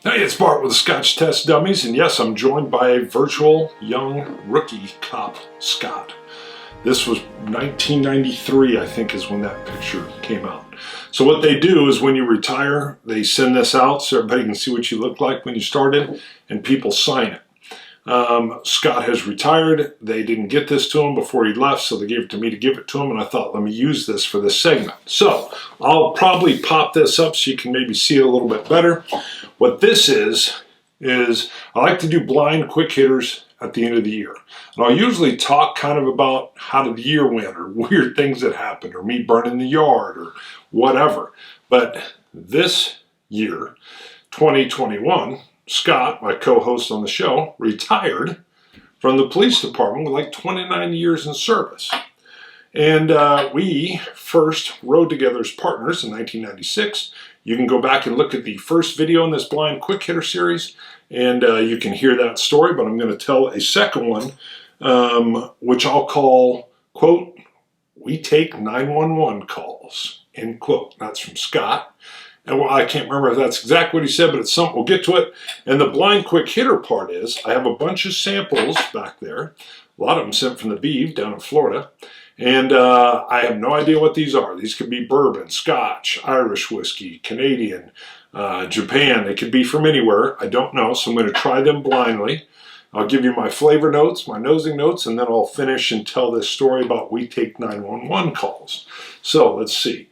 Hey, it's Bart with the Scotch Test Dummies, and yes, I'm joined by a virtual young rookie cop, Scott. This was 1993, I think, is when that picture came out. So what they do is when you retire, they send this out so everybody can see what you looked like when you started, and people sign it. Scott has retired. They didn't get this to him before he left, so they gave it to me to give it to him, and I thought, let me use this for this segment. So I'll probably pop this up so you can maybe see it a little bit better. What this is I like to do blind quick hitters at the end of the year. And I'll usually talk kind of about how did the year went, or weird things that happened, or me burning the yard, or whatever. But this year, 2021, Scott, my co-host on the show, retired from the police department with like 29 years in service. And we first rode together as partners in 1996. You can go back and look at the first video in this blind quick hitter series, and you can hear that story, but I'm going to tell a second one, which I'll call, quote, "We take 911 calls," end quote. That's from Scott. And well, I can't remember if that's exactly what he said, but it's something. We'll get to it. And the blind quick hitter part is I have a bunch of samples back there. A lot of them sent from the Beeve down in Florida. And I have no idea what these are. These could be bourbon, Scotch, Irish whiskey, Canadian, Japan. They could be from anywhere. I don't know, so I'm going to try them blindly. I'll give you my flavor notes, my nosing notes, and then I'll finish and tell this story about we take 911 calls. So let's see.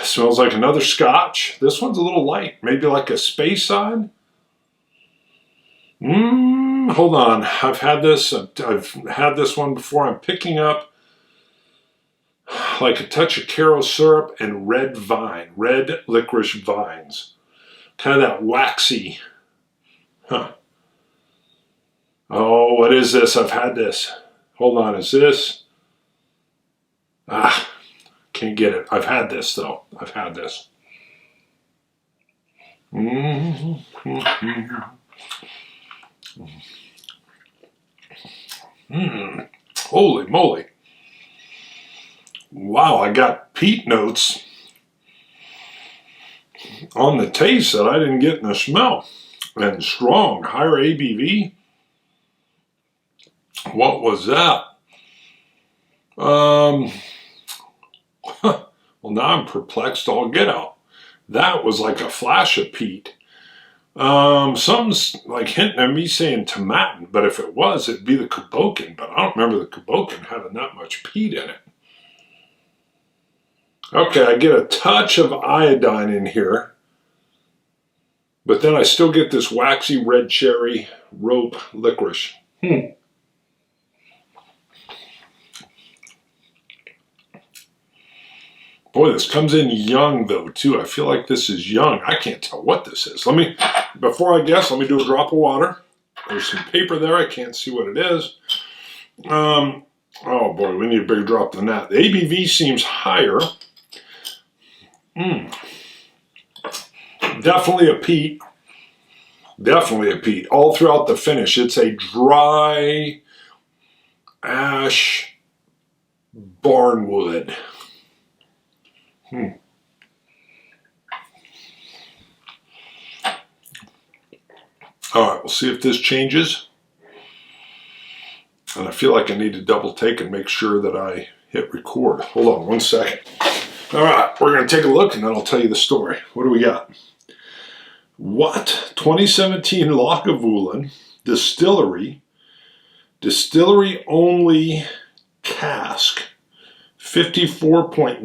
Smells like another Scotch. This one's a little light, maybe like a Space Side. Hold on. I've had this one before. I'm picking up like a touch of Caro syrup and red licorice vines. Kind of that waxy. Oh, what is this? I've had this. Hold on, is this? Can't get it. I've had this though. I've had this. Holy moly. Wow, I got peat notes on the taste that I didn't get in the smell. And strong, higher ABV. What was that? Well, now I'm perplexed. I'll get out. That was like a flash of peat. Something's like hinting at me saying tomatin, but if it was, it'd be the Cabokin, but I don't remember the Cabokin having that much peat in it. Okay, I get a touch of iodine in here, but then I still get this waxy red cherry rope licorice. Boy, this comes in young though too. I feel like this is young. I can't tell what this is. Before I guess, let me do a drop of water. There's some paper there. I can't see what it is. Oh boy, we need a bigger drop than that. The ABV seems higher. Definitely a peat. Definitely a peat. All throughout the finish, it's a dry ash barnwood. All right, we'll see if this changes. And I feel like I need to double take and make sure that I hit record. Hold on 1 second. All right, we're going to take a look and then I'll tell you the story. What do we got? What? 2017 Lagavulin Distillery. Distillery only cask. 54.1%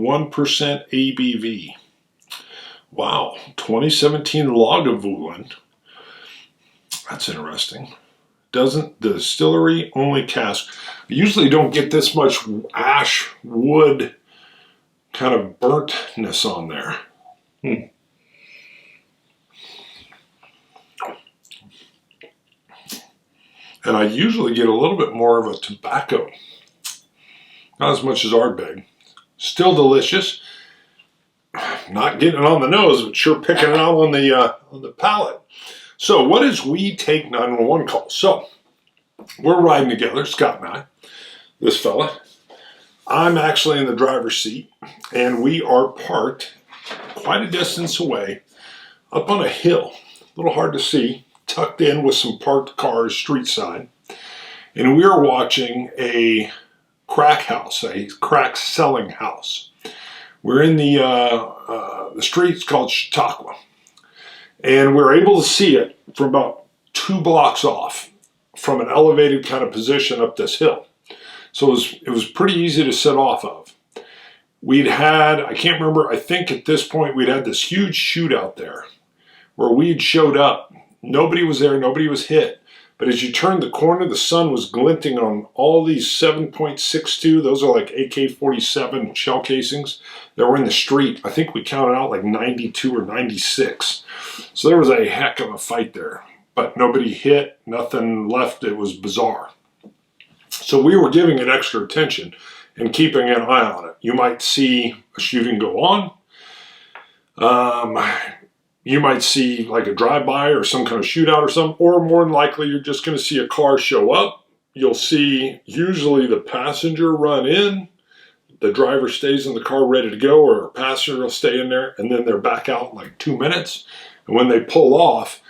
ABV. Wow, 2017 Lagavulin. That's interesting. The distillery only cask. I usually don't get this much ash wood kind of burntness on there. And I usually get a little bit more of a tobacco. Not as much as Ardbeg. Still delicious. Not getting it on the nose, but sure picking it out on the palate. So what is we take 911 calls? So we're riding together, Scott and I, this fella. I'm actually in the driver's seat, and we are parked quite a distance away up on a hill, a little hard to see, tucked in with some parked cars street side. And we were watching a crack house, a crack selling house. We're in the streets called Chautauqua. And we were able to see it from about 2 blocks off from an elevated kind of position up this hill. So it was pretty easy to set off of. We'd had, I can't remember, I think at this point we'd had this huge shootout there where we'd showed up. Nobody was there, nobody was hit. But as you turned the corner, the sun was glinting on all these 7.62, those are like AK-47 shell casings that were in the street. I think we counted out like 92 or 96. So there was a heck of a fight there. But nobody hit, nothing left. It was bizarre. So we were giving it extra attention and keeping an eye on it. You might see a shooting go on. You might see like a drive-by or some kind of shootout or something, or more than likely you're just going to see a car show up. You'll see usually the passenger run in, the driver stays in the car ready to go, or a passenger will stay in there, and then they're back out in like 2 minutes. And when they pull off,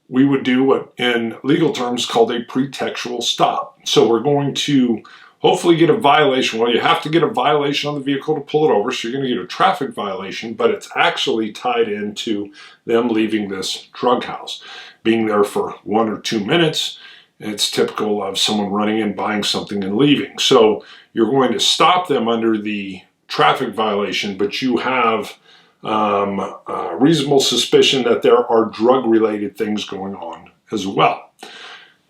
we would do what in legal terms called a pretextual stop. So we're going to hopefully get a violation. Well, you have to get a violation on the vehicle to pull it over, so you're going to get a traffic violation, but it's actually tied into them leaving this drug house. Being there for 1 or 2 minutes, it's typical of someone running in, buying something, and leaving. So you're going to stop them under the traffic violation, but you have reasonable suspicion that there are drug-related things going on as well.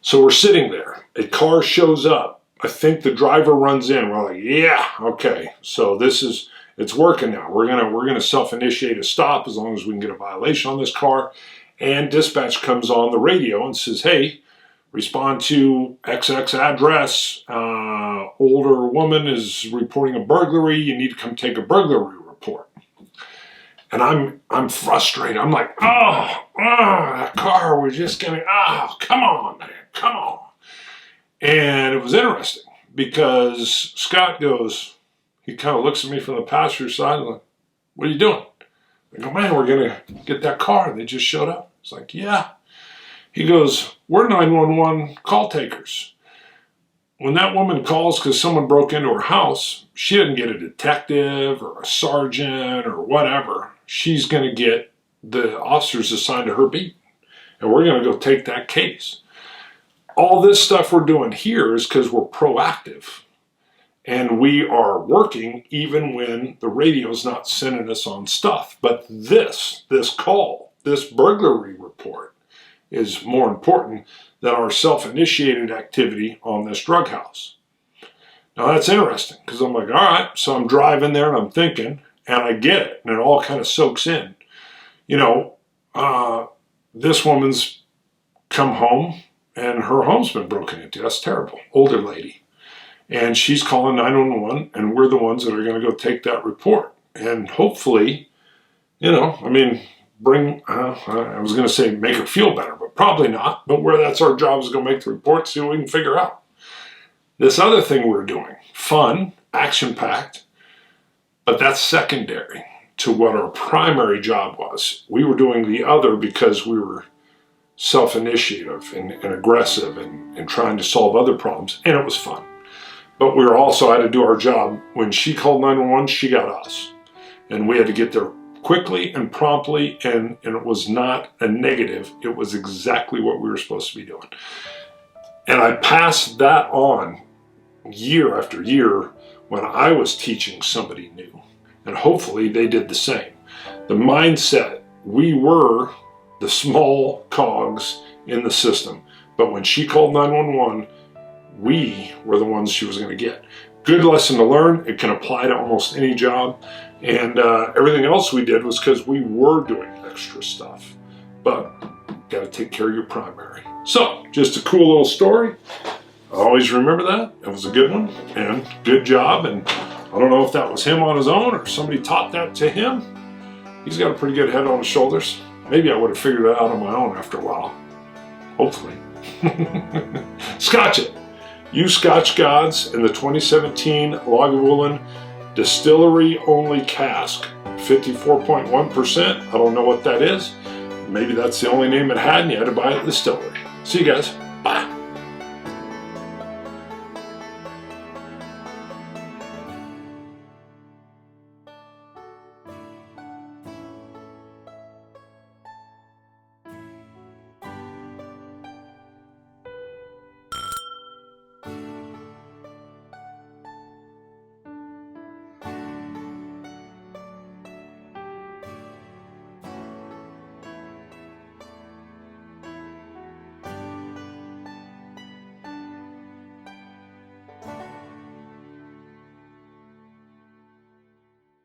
So we're sitting there. A car shows up. I think the driver runs in. We're like, yeah, okay. So it's working now. We're gonna self-initiate a stop as long as we can get a violation on this car. And dispatch comes on the radio and says, hey, respond to XX address. Older woman is reporting a burglary. You need to come take a burglary report. And I'm frustrated. I'm like, that car was just getting, come on, man, come on. And it was interesting because Scott goes, he kind of looks at me from the passenger side and like, what are you doing? I go, man, we're going to get that car. They just showed up. It's like, yeah. He goes, we're 911 call takers. When that woman calls because someone broke into her house, she doesn't get a detective or a sergeant or whatever. She's going to get the officers assigned to her beat. And we're going to go take that case. All this stuff we're doing here is because we're proactive. And we are working even when the radio's not sending us on stuff. But this call, this burglary report is more important than our self-initiated activity on this drug house. Now that's interesting because I'm like, all right, so I'm driving there and I'm thinking, and I get it, and it all kind of soaks in. You know, this woman's come home and her home's been broken into. That's terrible. Older lady. And she's calling 911, and we're the ones that are going to go take that report. And hopefully, you know, I mean, I was going to say make her feel better, but probably not. But where that's our job is go make the report, see what we can figure out. This other thing we're doing, fun, action-packed, but that's secondary to what our primary job was. We were doing the other because we were self-initiative and aggressive and trying to solve other problems, and it was fun. But we were also had to do our job. When she called 911, she got us. And we had to get there quickly and promptly, and it was not a negative. It was exactly what we were supposed to be doing. And I passed that on year after year when I was teaching somebody new. And hopefully they did the same. The mindset, we were the small cogs in the system. But when she called 911, we were the ones she was going to get. Good lesson to learn. It can apply to almost any job. And everything else we did was because we were doing extra stuff. But got to take care of your primary. So, just a cool little story. I always remember that. It was a good one and good job. And I don't know if that was him on his own or somebody taught that to him. He's got a pretty good head on his shoulders. Maybe I would have figured it out on my own after a while. Hopefully. Scotch It. You Scotch gods in the 2017 Lagavulin Distillery only cask. 54.1%. I don't know what that is. maybe that's the only name it had and you had to buy it at the distillery. See you guys.